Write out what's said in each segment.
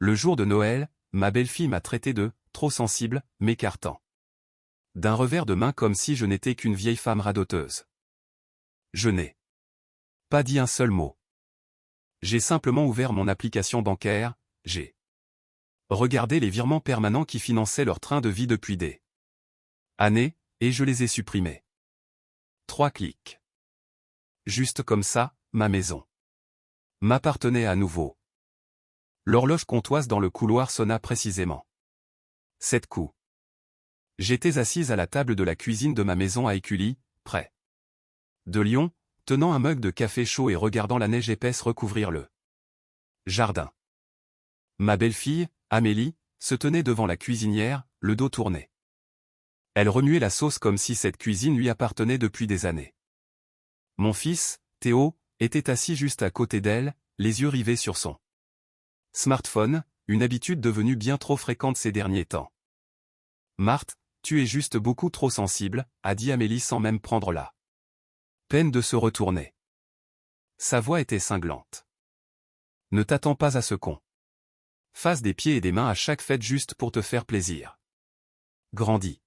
Le jour de Noël, ma belle-fille m'a traité de « trop sensible », m'écartant d'un revers de main comme si je n'étais qu'une vieille femme radoteuse. Je n'ai pas dit un seul mot. J'ai simplement ouvert mon application bancaire, j'ai regardé les virements permanents qui finançaient leur train de vie depuis des années, et je les ai supprimés. 3 clics. Juste comme ça, ma maison m'appartenait à nouveau. L'horloge comptoise dans le couloir sonna précisément 7 coups. J'étais assise à la table de la cuisine de ma maison à Écully, près de Lyon, tenant un mug de café chaud et regardant la neige épaisse recouvrir le jardin. Ma belle-fille, Amélie, se tenait devant la cuisinière, le dos tourné. Elle remuait la sauce comme si cette cuisine lui appartenait depuis des années. Mon fils, Théo, était assis juste à côté d'elle, les yeux rivés sur son smartphone, une habitude devenue bien trop fréquente ces derniers temps. « Marthe, tu es juste beaucoup trop sensible », a dit Amélie sans même prendre la peine de se retourner. Sa voix était cinglante. « Ne t'attends pas à ce qu'on fasse des pieds et des mains à chaque fête juste pour te faire plaisir. Grandis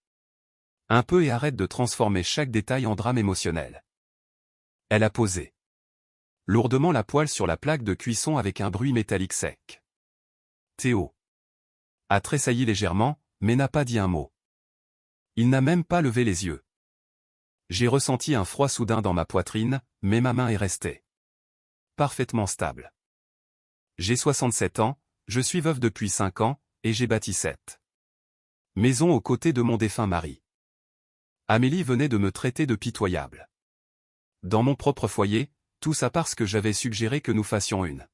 un peu et arrête de transformer chaque détail en drame émotionnel. » Elle a posé lourdement la poêle sur la plaque de cuisson avec un bruit métallique sec. Théo a tressailli légèrement, mais n'a pas dit un mot. Il n'a même pas levé les yeux. J'ai ressenti un froid soudain dans ma poitrine, mais ma main est restée parfaitement stable. J'ai 67 ans, je suis veuve depuis 5 ans, et j'ai bâti cette maison aux côtés de mon défunt mari. Amélie venait de me traiter de pitoyable. Dans mon propre foyer, tout ça parce que j'avais suggéré que nous fassions une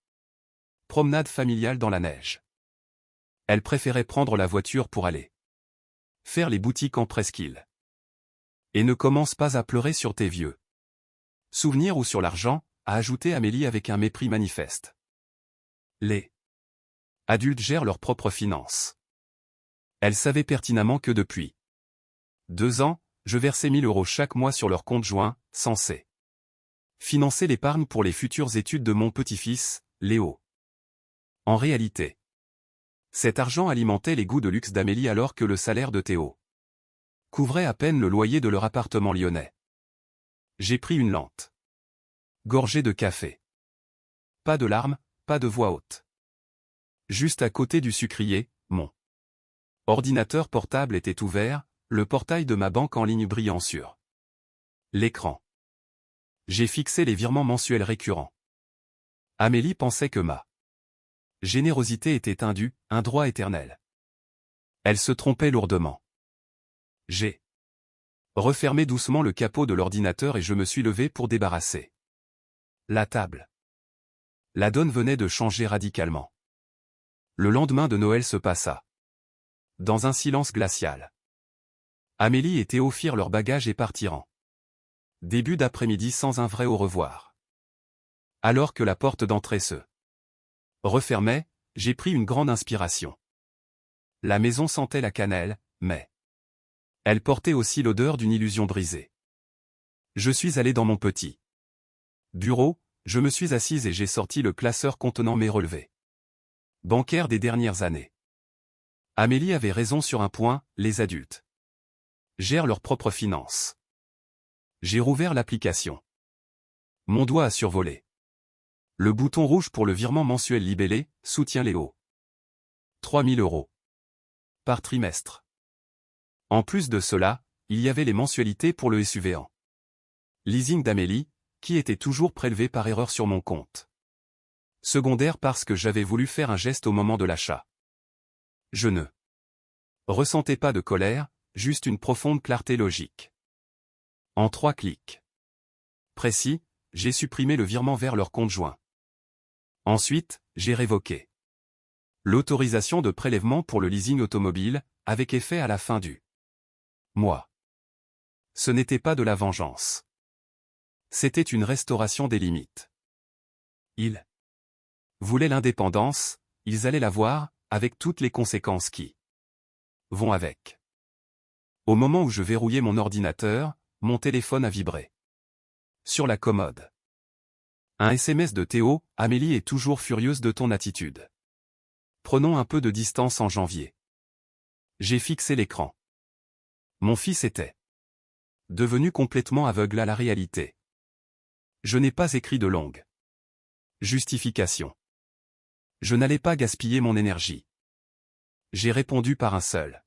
promenade familiale dans la neige. Elle préférait prendre la voiture pour aller faire les boutiques en presqu'île. Et ne commence pas à pleurer sur tes vieux souvenirs ou sur l'argent, a ajouté Amélie avec un mépris manifeste. Les adultes gèrent leurs propres finances. Elle savait pertinemment que depuis 2 ans, je versais 1 000 € chaque mois sur leur compte joint, censé financer l'épargne pour les futures études de mon petit-fils, Léo. En réalité, cet argent alimentait les goûts de luxe d'Amélie alors que le salaire de Théo couvrait à peine le loyer de leur appartement lyonnais. J'ai pris une lente gorgée de café. Pas de larmes, pas de voix haute. Juste à côté du sucrier, mon ordinateur portable était ouvert, le portail de ma banque en ligne brillant sur l'écran. J'ai fixé les virements mensuels récurrents. Amélie pensait que ma générosité était un dû, un droit éternel. Elle se trompait lourdement. J'ai refermé doucement le capot de l'ordinateur et je me suis levé pour débarrasser la table. La donne venait de changer radicalement. Le lendemain de Noël se passa dans un silence glacial. Amélie et Théo firent leurs bagages et partirent. Début d'après-midi sans un vrai au revoir. Alors que la porte d'entrée se refermait, j'ai pris une grande inspiration. La maison sentait la cannelle, mais elle portait aussi l'odeur d'une illusion brisée. Je suis allé dans mon petit bureau, je me suis assise et j'ai sorti le classeur contenant mes relevés bancaires des dernières années. Amélie avait raison sur un point, les adultes gèrent leurs propres finances. J'ai rouvert l'application. Mon doigt a survolé le bouton rouge pour le virement mensuel libellé, soutien Léo. 3 000 € par trimestre. En plus de cela, il y avait les mensualités pour le SUV en leasing d'Amélie, qui était toujours prélevé par erreur sur mon compte secondaire parce que j'avais voulu faire un geste au moment de l'achat. Je ne ressentais pas de colère, juste une profonde clarté logique. En 3 clics précis, j'ai supprimé le virement vers leur compte joint. Ensuite, j'ai révoqué l'autorisation de prélèvement pour le leasing automobile, avec effet à la fin du mois. Ce n'était pas de la vengeance. C'était une restauration des limites. Ils voulaient l'indépendance, ils allaient l'avoir, avec toutes les conséquences qui vont avec. Au moment où je verrouillais mon ordinateur, mon téléphone a vibré. Sur la commode. Un SMS de Théo, Amélie est toujours furieuse de ton attitude. Prenons un peu de distance en janvier. J'ai fixé l'écran. Mon fils était devenu complètement aveugle à la réalité. Je n'ai pas écrit de longue justification. Je n'allais pas gaspiller mon énergie. J'ai répondu par un seul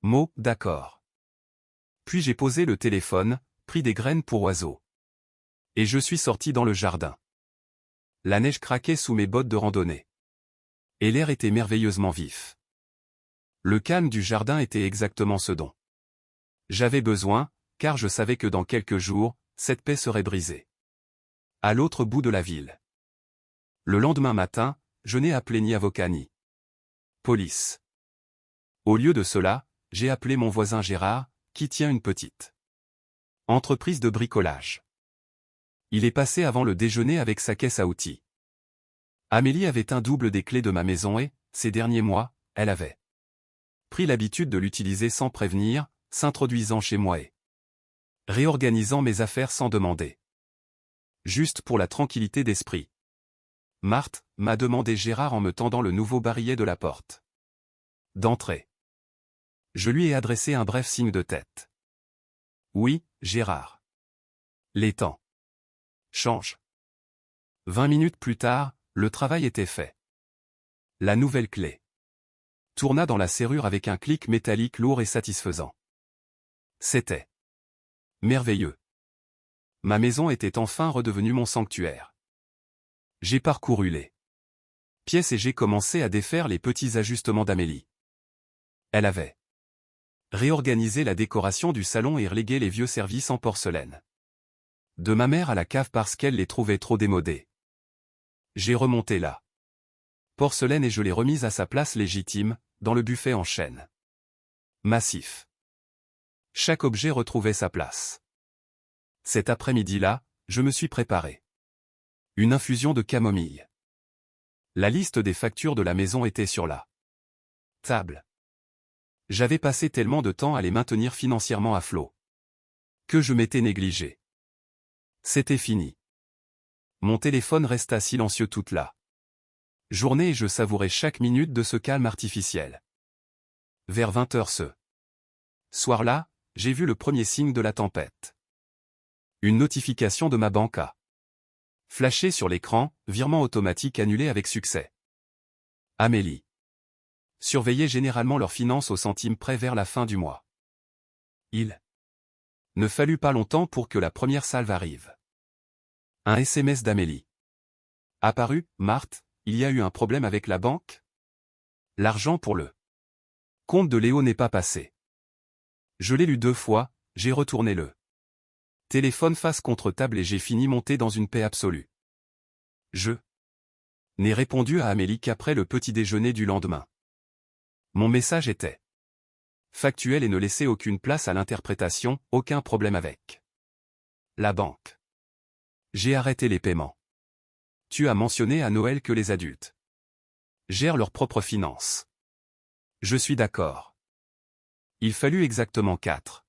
mot, d'accord. Puis j'ai posé le téléphone, pris des graines pour oiseaux. Et je suis sorti dans le jardin. La neige craquait sous mes bottes de randonnée. Et l'air était merveilleusement vif. Le calme du jardin était exactement ce dont j'avais besoin, car je savais que dans quelques jours, cette paix serait brisée. À l'autre bout de la ville. Le lendemain matin, je n'ai appelé ni avocat ni police. Au lieu de cela, j'ai appelé mon voisin Gérard, qui tient une petite entreprise de bricolage. Il est passé avant le déjeuner avec sa caisse à outils. Amélie avait un double des clés de ma maison et, ces derniers mois, elle avait pris l'habitude de l'utiliser sans prévenir, s'introduisant chez moi et réorganisant mes affaires sans demander. Juste pour la tranquillité d'esprit. Marthe, m'a demandé Gérard en me tendant le nouveau barillet de la porte d'entrée. Je lui ai adressé un bref signe de tête. Oui, Gérard. Les temps changent. 20 minutes plus tard, le travail était fait. La nouvelle clé tourna dans la serrure avec un clic métallique lourd et satisfaisant. C'était merveilleux. Ma maison était enfin redevenue mon sanctuaire. J'ai parcouru les pièces et j'ai commencé à défaire les petits ajustements d'Amélie. Elle avait réorganisé la décoration du salon et relégué les vieux services en porcelaine de ma mère à la cave parce qu'elle les trouvait trop démodés. J'ai remonté la porcelaine et je l'ai remise à sa place légitime, dans le buffet en chêne massif. Chaque objet retrouvait sa place. Cet après-midi-là, je me suis préparé une infusion de camomille. La liste des factures de la maison était sur la table. J'avais passé tellement de temps à les maintenir financièrement à flot que je m'étais négligé. C'était fini. Mon téléphone resta silencieux toute la journée et je savourais chaque minute de ce calme artificiel. Vers 20h ce soir-là, j'ai vu le premier signe de la tempête. Une notification de ma banque a flashé sur l'écran, virement automatique annulé avec succès. Amélie surveillait généralement leurs finances au centime près vers la fin du mois. Il ne fallut pas longtemps pour que la première salve arrive. Un SMS d'Amélie. Apparu, Marthe, il y a eu un problème avec la banque? L'argent pour le compte de Léo n'est pas passé. Je l'ai lu 2 fois, j'ai retourné le téléphone face contre table et j'ai fini monté dans une paix absolue. Je n'ai répondu à Amélie qu'après le petit déjeuner du lendemain. Mon message était factuel et ne laissait aucune place à l'interprétation, aucun problème avec la banque. J'ai arrêté les paiements. Tu as mentionné à Noël que les adultes gèrent leurs propres finances. Je suis d'accord. Il fallut exactement 4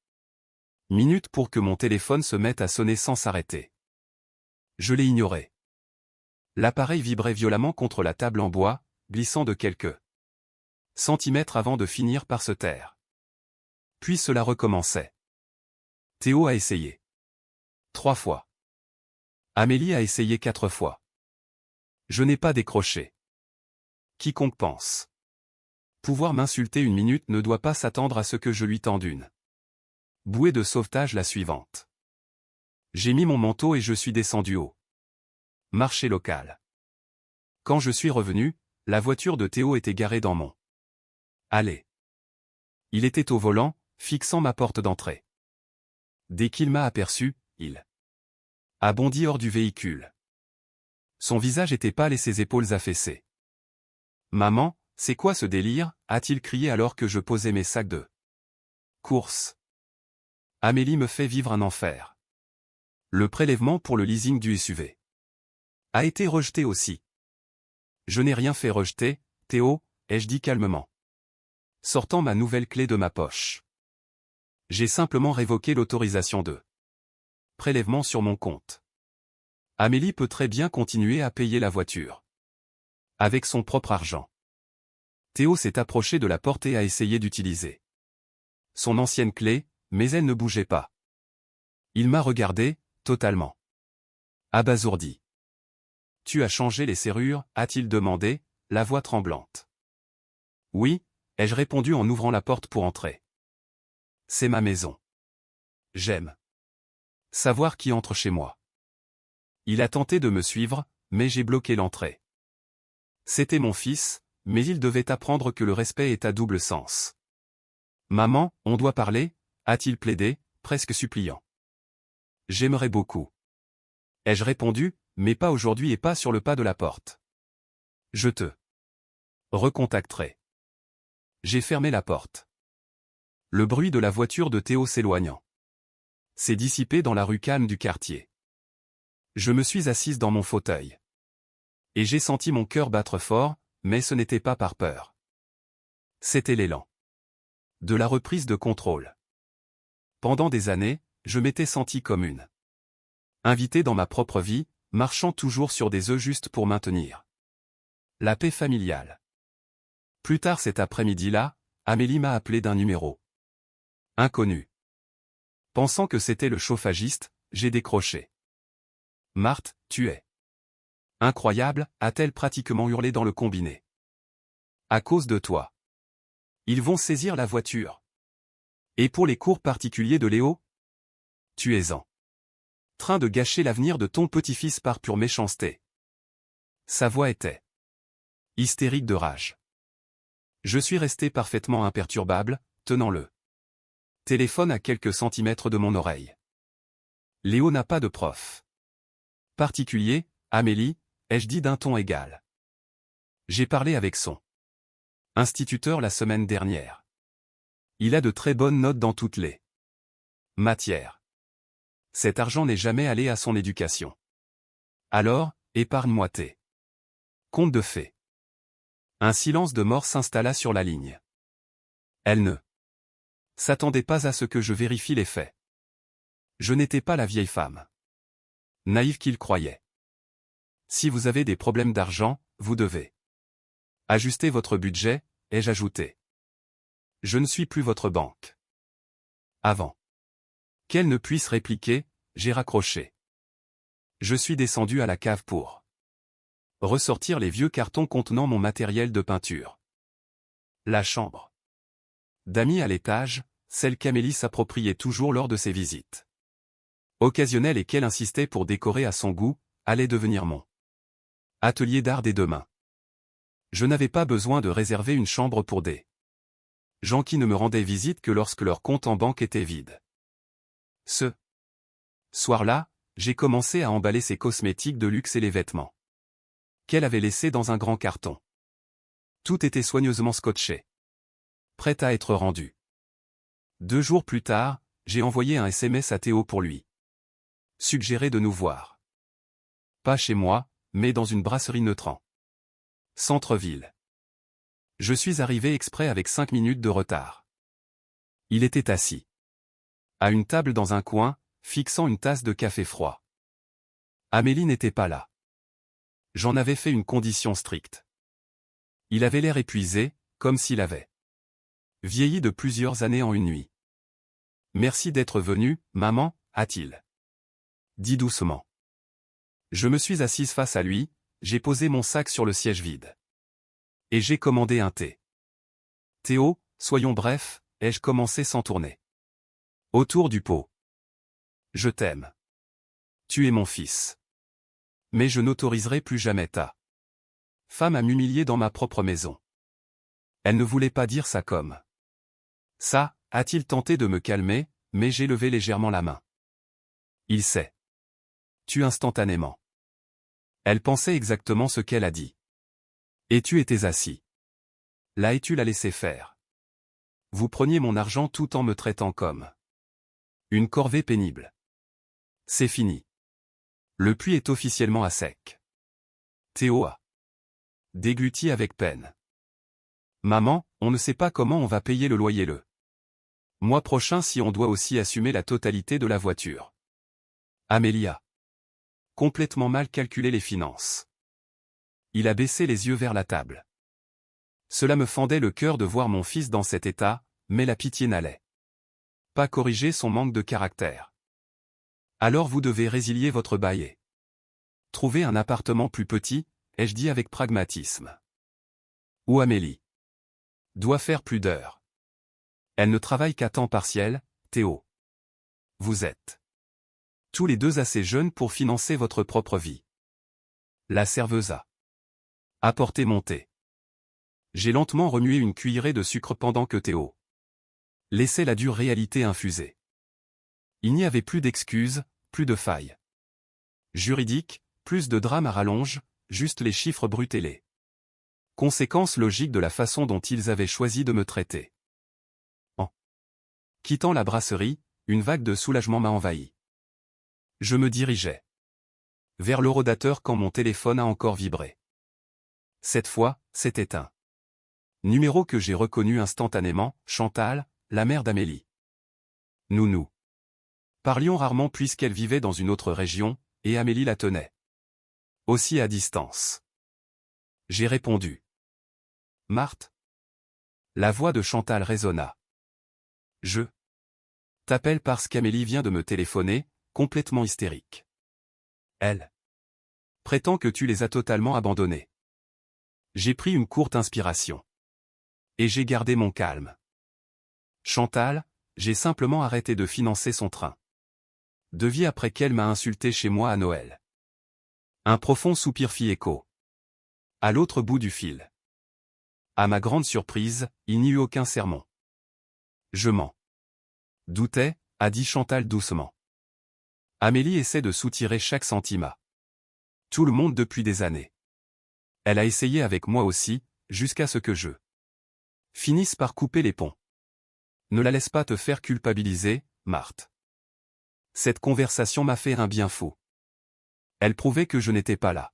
minutes pour que mon téléphone se mette à sonner sans s'arrêter. Je l'ai ignoré. L'appareil vibrait violemment contre la table en bois, glissant de quelques centimètres avant de finir par se taire. Puis cela recommençait. Théo a essayé 3 fois. Amélie a essayé 4 fois. Je n'ai pas décroché. Quiconque pense pouvoir m'insulter une minute ne doit pas s'attendre à ce que je lui tende une bouée de sauvetage la suivante. J'ai mis mon manteau et je suis descendu au marché local. Quand je suis revenu, la voiture de Théo était garée dans mon allée. Il était au volant, fixant ma porte d'entrée. Dès qu'il m'a aperçu, il a bondi hors du véhicule. Son visage était pâle et ses épaules affaissées. « Maman, c'est quoi ce délire ?» a-t-il crié alors que je posais mes sacs de course. Amélie me fait vivre un enfer. Le prélèvement pour le leasing du SUV a été rejeté aussi. Je n'ai rien fait rejeter, Théo, ai-je dit calmement, sortant ma nouvelle clé de ma poche. J'ai simplement révoqué l'autorisation de prélèvement sur mon compte. Amélie peut très bien continuer à payer la voiture avec son propre argent. Théo s'est approché de la porte et a essayé d'utiliser son ancienne clé, mais elle ne bougeait pas. Il m'a regardé, totalement abasourdi. Tu as changé les serrures, a-t-il demandé, la voix tremblante. Oui, ai-je répondu en ouvrant la porte pour entrer. C'est ma maison. J'aime savoir qui entre chez moi. Il a tenté de me suivre, mais j'ai bloqué l'entrée. C'était mon fils, mais il devait apprendre que le respect est à double sens. Maman, on doit parler, a-t-il plaidé, presque suppliant. J'aimerais beaucoup. Ai-je répondu, mais pas aujourd'hui et pas sur le pas de la porte. Je te recontacterai. J'ai fermé la porte. Le bruit de la voiture de Théo s'éloignant s'est dissipé dans la rue calme du quartier. Je me suis assise dans mon fauteuil. Et j'ai senti mon cœur battre fort, mais ce n'était pas par peur. C'était l'élan de la reprise de contrôle. Pendant des années, je m'étais senti comme une invitée dans ma propre vie, marchant toujours sur des œufs juste pour maintenir la paix familiale. Plus tard cet après-midi-là, Amélie m'a appelé d'un numéro inconnu. Pensant que c'était le chauffagiste, j'ai décroché. Marthe, tu es incroyable, a-t-elle pratiquement hurlé dans le combiné. À cause de toi. Ils vont saisir la voiture. Et pour les cours particuliers de Léo? Tu es en train de gâcher l'avenir de ton petit-fils par pure méchanceté. Sa voix était hystérique de rage. Je suis resté parfaitement imperturbable, tenant le téléphone à quelques centimètres de mon oreille. Léo n'a pas de prof particulier, Amélie, ai-je dit d'un ton égal. J'ai parlé avec son instituteur la semaine dernière. Il a de très bonnes notes dans toutes les matières. Cet argent n'est jamais allé à son éducation. Alors, épargne-moi tes contes de fées. Un silence de mort s'installa sur la ligne. Elle ne s'attendait pas à ce que je vérifie les faits. Je n'étais pas la vieille femme naïve qu'il croyait. Si vous avez des problèmes d'argent, vous devez ajuster votre budget, ai-je ajouté. Je ne suis plus votre banque. Avant qu'elle ne puisse répliquer, j'ai raccroché. Je suis descendu à la cave pour ressortir les vieux cartons contenant mon matériel de peinture. La chambre d'amis à l'étage, celle qu'Amélie s'appropriait toujours lors de ses visites occasionnelles et qu'elle insistait pour décorer à son goût, allait devenir mon atelier d'art des deux mains. Je n'avais pas besoin de réserver une chambre pour des gens qui ne me rendaient visite que lorsque leur compte en banque était vide. Ce soir-là, j'ai commencé à emballer ses cosmétiques de luxe et les vêtements qu'elle avait laissés dans un grand carton. Tout était soigneusement scotché, prêt à être rendu. 2 jours plus tard, j'ai envoyé un SMS à Théo pour lui suggérer de nous voir. Pas chez moi, mais dans une brasserie neutre en centre-ville. Je suis arrivé exprès avec 5 minutes de retard. Il était assis à une table dans un coin, fixant une tasse de café froid. Amélie n'était pas là. J'en avais fait une condition stricte. Il avait l'air épuisé, comme s'il avait vieilli de plusieurs années en une nuit. Merci d'être venu, maman, a-t-il dit doucement. Je me suis assise face à lui, j'ai posé mon sac sur le siège vide. Et j'ai commandé un thé. Théo, soyons brefs, ai-je commencé sans tourner autour du pot. Je t'aime. Tu es mon fils. Mais je n'autoriserai plus jamais ta femme à m'humilier dans ma propre maison. Elle ne voulait pas dire ça comme ça, a-t-il tenté de me calmer, mais j'ai levé légèrement la main. Il s'est tu instantanément. Elle pensait exactement ce qu'elle a dit. Et tu étais assis. Là et tu l'as laissé faire. Vous preniez mon argent tout en me traitant comme une corvée pénible. C'est fini. Le puits est officiellement à sec. Théo a dégluti avec peine. Maman, on ne sait pas comment on va payer le loyer le mois prochain si on doit aussi assumer la totalité de la voiture. Amélie a complètement mal calculé les finances. Il a baissé les yeux vers la table. Cela me fendait le cœur de voir mon fils dans cet état, mais la pitié n'allait pas corriger son manque de caractère. Alors vous devez résilier votre bail. Trouver un appartement plus petit, ai-je dit avec pragmatisme. Ou Amélie doit faire plus d'heures. Elle ne travaille qu'à temps partiel, Théo. Vous êtes tous les deux assez jeunes pour financer votre propre vie. La serveuse a apporté mon thé. J'ai lentement remué une cuillerée de sucre pendant que Théo laissait la dure réalité infuser. Il n'y avait plus d'excuses, plus de failles juridiques, plus de drames à rallonge, juste les chiffres bruts et les conséquences logiques de la façon dont ils avaient choisi de me traiter. En quittant la brasserie, une vague de soulagement m'a envahi. Je me dirigeais vers l'horodateur quand mon téléphone a encore vibré. Cette fois, c'était un numéro que j'ai reconnu instantanément, Chantal, la mère d'Amélie. Nous parlions rarement puisqu'elle vivait dans une autre région, et Amélie la tenait aussi à distance. J'ai répondu. Marthe. La voix de Chantal résonna. Je t'appelle parce qu'Amélie vient de me téléphoner, complètement hystérique. Elle prétend que tu les as totalement abandonnés. J'ai pris une courte inspiration. Et j'ai gardé mon calme. Chantal, j'ai simplement arrêté de financer son train de vie après qu'elle m'a insulté chez moi à Noël. Un profond soupir fit écho. À l'autre bout du fil. À ma grande surprise, il n'y eut aucun sermon. Je m'en doutais, a dit Chantal doucement. Amélie essaie de soutirer chaque centime à tout le monde depuis des années. Elle a essayé avec moi aussi, jusqu'à ce que je finisse par couper les ponts. Ne la laisse pas te faire culpabiliser, Marthe. Cette conversation m'a fait un bien fou. Elle prouvait que je n'étais pas là.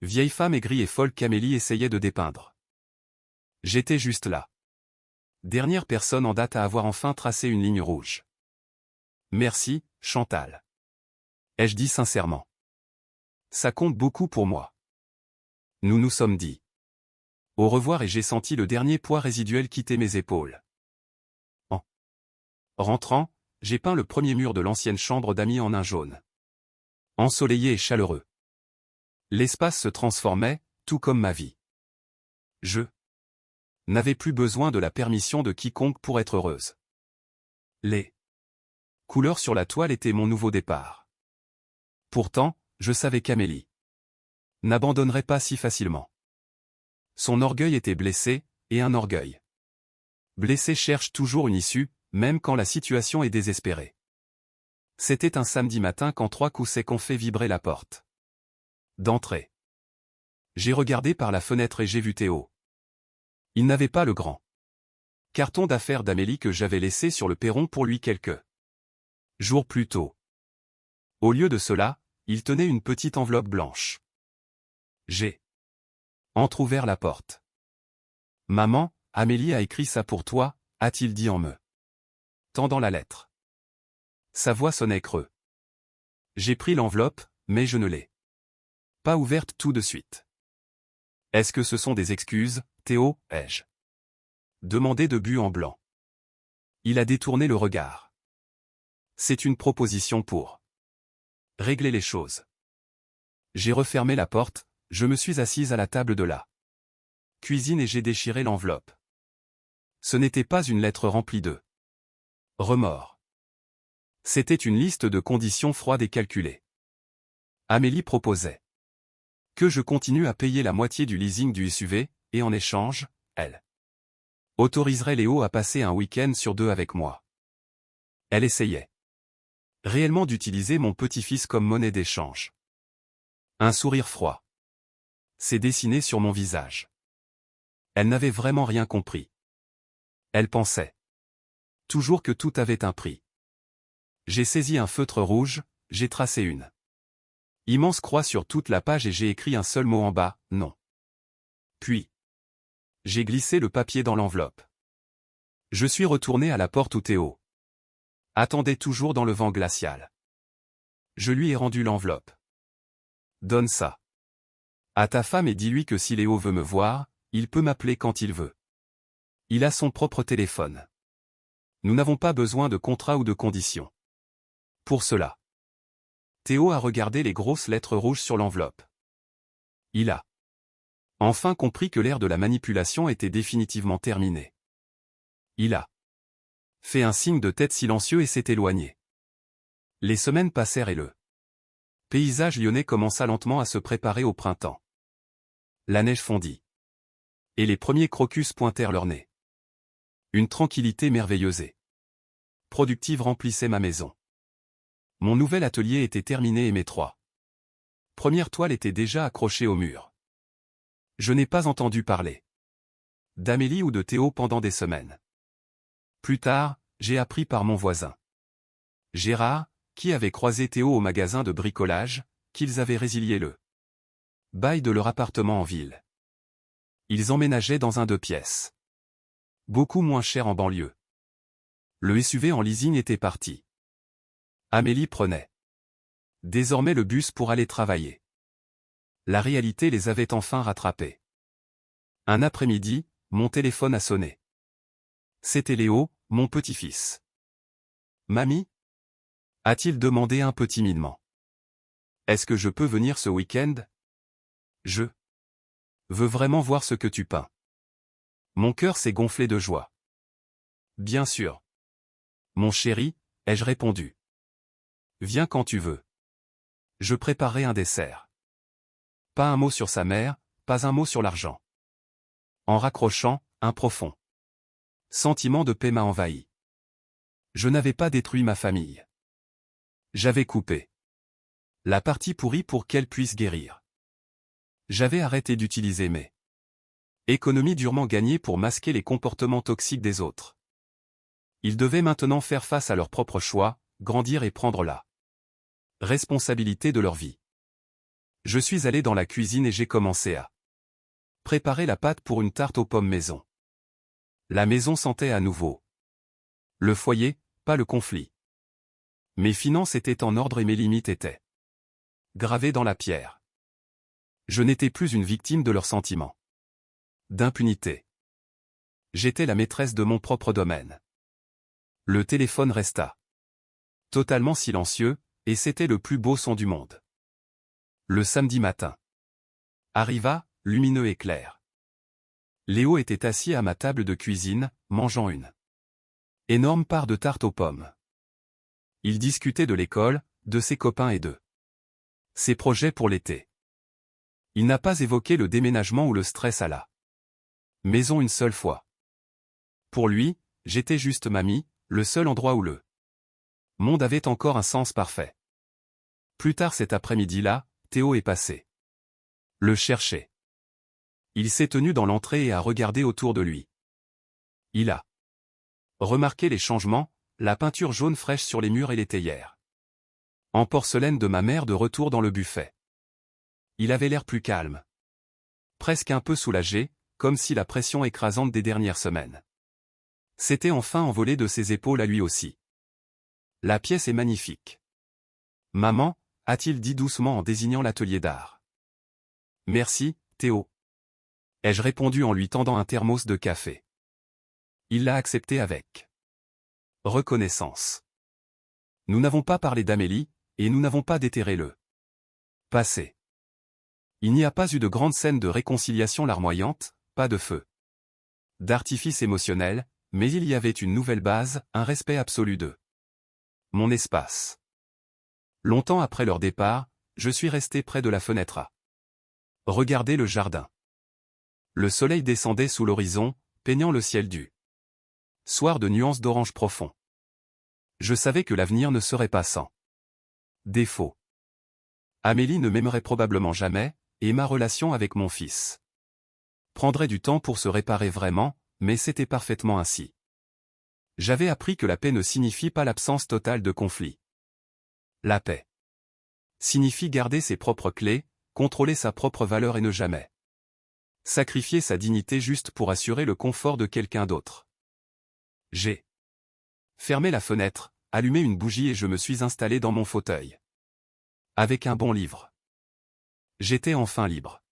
Vieille femme aigrie et folle qu'Amélie essayait de dépeindre. J'étais juste là. Dernière personne en date à avoir enfin tracé une ligne rouge. Merci, Chantal. Ai-je dit sincèrement. Ça compte beaucoup pour moi. Nous nous sommes dit au revoir et j'ai senti le dernier poids résiduel quitter mes épaules. En rentrant, j'ai peint le premier mur de l'ancienne chambre d'amis en un jaune ensoleillé et chaleureux. L'espace se transformait, tout comme ma vie. Je n'avais plus besoin de la permission de quiconque pour être heureuse. Les couleurs sur la toile étaient mon nouveau départ. Pourtant, je savais qu'Amélie n'abandonnerait pas si facilement. Son orgueil était blessé, et un orgueil blessé cherche toujours une issue, même quand la situation est désespérée. C'était un samedi matin quand 3 coups secs ont fait vibrer la porte d'entrée. J'ai regardé par la fenêtre et j'ai vu Théo. Il n'avait pas le grand carton d'affaires d'Amélie que j'avais laissé sur le perron pour lui quelques jours plus tôt. Au lieu de cela, il tenait une petite enveloppe blanche. J'ai entrouvert la porte. Maman, Amélie a écrit ça pour toi, a-t-il dit en me tendant la lettre. Sa voix sonnait creux. J'ai pris l'enveloppe, mais je ne l'ai pas ouverte tout de suite. Est-ce que ce sont des excuses, Théo, ai-je demandé de but en blanc. Il a détourné le regard. C'est une proposition pour régler les choses. J'ai refermé la porte, je me suis assise à la table de la cuisine et j'ai déchiré l'enveloppe. Ce n'était pas une lettre remplie de remords. C'était une liste de conditions froides et calculées. Amélie proposait que je continue à payer la moitié du leasing du SUV, et en échange, elle autoriserait Léo à passer un week-end sur 2 avec moi. Elle essayait réellement d'utiliser mon petit-fils comme monnaie d'échange. Un sourire froid s'est dessiné sur mon visage. Elle n'avait vraiment rien compris. Elle pensait toujours que tout avait un prix. J'ai saisi un feutre rouge, j'ai tracé une immense croix sur toute la page et j'ai écrit un seul mot en bas, non. Puis, j'ai glissé le papier dans l'enveloppe. Je suis retourné à la porte où Théo attendait toujours dans le vent glacial. Je lui ai rendu l'enveloppe. Donne ça à ta femme et dis-lui que si Léo veut me voir, Il peut m'appeler quand il veut. Il a son propre téléphone. Nous n'avons pas besoin de contrat ou de conditions. Pour cela. Théo a regardé les grosses lettres rouges sur l'enveloppe. Il a enfin compris que l'ère de la manipulation était définitivement terminée. Il a fait un signe de tête silencieux et s'est éloigné. Les semaines passèrent et le paysage lyonnais commença lentement à se préparer au printemps. La neige fondit. Et les premiers crocus pointèrent leur nez. Une tranquillité merveilleuse et productive remplissait ma maison. Mon nouvel atelier était terminé et mes trois premières toiles étaient déjà accrochées au mur. Je n'ai pas entendu parler d'Amélie ou de Théo pendant des semaines. Plus tard, j'ai appris par mon voisin Gérard, qui avait croisé Théo au magasin de bricolage, qu'ils avaient résilié le bail de leur appartement en ville. Ils emménageaient dans un 2 pièces. Beaucoup moins cher en banlieue. Le SUV en leasing était parti. Amélie prenait désormais le bus pour aller travailler. La réalité les avait enfin rattrapés. Un après-midi, mon téléphone a sonné. C'était Léo, mon petit-fils. « Mamie ?» a-t-il demandé un peu timidement. « Est-ce que je peux venir ce week-end ? Je veux vraiment voir ce que tu peins. » Mon cœur s'est gonflé de joie. « Bien sûr. Mon chéri, » ai-je répondu. « Viens quand tu veux. Je préparerai un dessert. » Pas un mot sur sa mère, pas un mot sur l'argent. En raccrochant, un profond sentiment de paix m'a envahi. Je n'avais pas détruit ma famille. J'avais coupé la partie pourrie pour qu'elle puisse guérir. J'avais arrêté d'utiliser mes économies durement gagnées pour masquer les comportements toxiques des autres. Ils devaient maintenant faire face à leurs propres choix, grandir et prendre la responsabilité de leur vie. Je suis allé dans la cuisine et j'ai commencé à préparer la pâte pour une tarte aux pommes maison. La maison sentait à nouveau le foyer, pas le conflit. Mes finances étaient en ordre et mes limites étaient gravées dans la pierre. Je n'étais plus une victime de leurs sentiments d'impunité. J'étais la maîtresse de mon propre domaine. Le téléphone resta totalement silencieux, et c'était le plus beau son du monde. Le samedi matin arriva, lumineux et clair. Léo était assis à ma table de cuisine, mangeant une énorme part de tarte aux pommes. Il discutait de l'école, de ses copains et de ses projets pour l'été. Il n'a pas évoqué le déménagement ou le stress à la maison une seule fois. Pour lui, j'étais juste mamie, le seul endroit où le monde avait encore un sens parfait. Plus tard cet après-midi-là, Théo est passé le chercher. Il s'est tenu dans l'entrée et a regardé autour de lui. Il a remarqué les changements, la peinture jaune fraîche sur les murs et les théières en porcelaine de ma mère de retour dans le buffet. Il avait l'air plus calme. Presque un peu soulagé, comme si la pression écrasante des dernières semaines s'était enfin envolée de ses épaules à lui aussi. La pièce est magnifique. Maman, a-t-il dit doucement en désignant l'atelier d'art. Merci, Théo. Ai-je répondu en lui tendant un thermos de café. Il l'a accepté avec reconnaissance. Nous n'avons pas parlé d'Amélie, et nous n'avons pas déterré le passé. Il n'y a pas eu de grande scène de réconciliation larmoyante, pas de feu d'artifice émotionnel, mais il y avait une nouvelle base, un respect absolu de mon espace. Longtemps après leur départ, je suis resté près de la fenêtre à regarder le jardin. Le soleil descendait sous l'horizon, peignant le ciel du soir de nuances d'orange profond. Je savais que l'avenir ne serait pas sans défaut. Amélie ne m'aimerait probablement jamais, et ma relation avec mon fils prendrait du temps pour se réparer vraiment, mais c'était parfaitement ainsi. J'avais appris que la paix ne signifie pas l'absence totale de conflit. La paix signifie garder ses propres clés, contrôler sa propre valeur et ne jamais sacrifier sa dignité juste pour assurer le confort de quelqu'un d'autre. J'ai fermé la fenêtre, allumé une bougie et je me suis installé dans mon fauteuil. Avec un bon livre. J'étais enfin libre.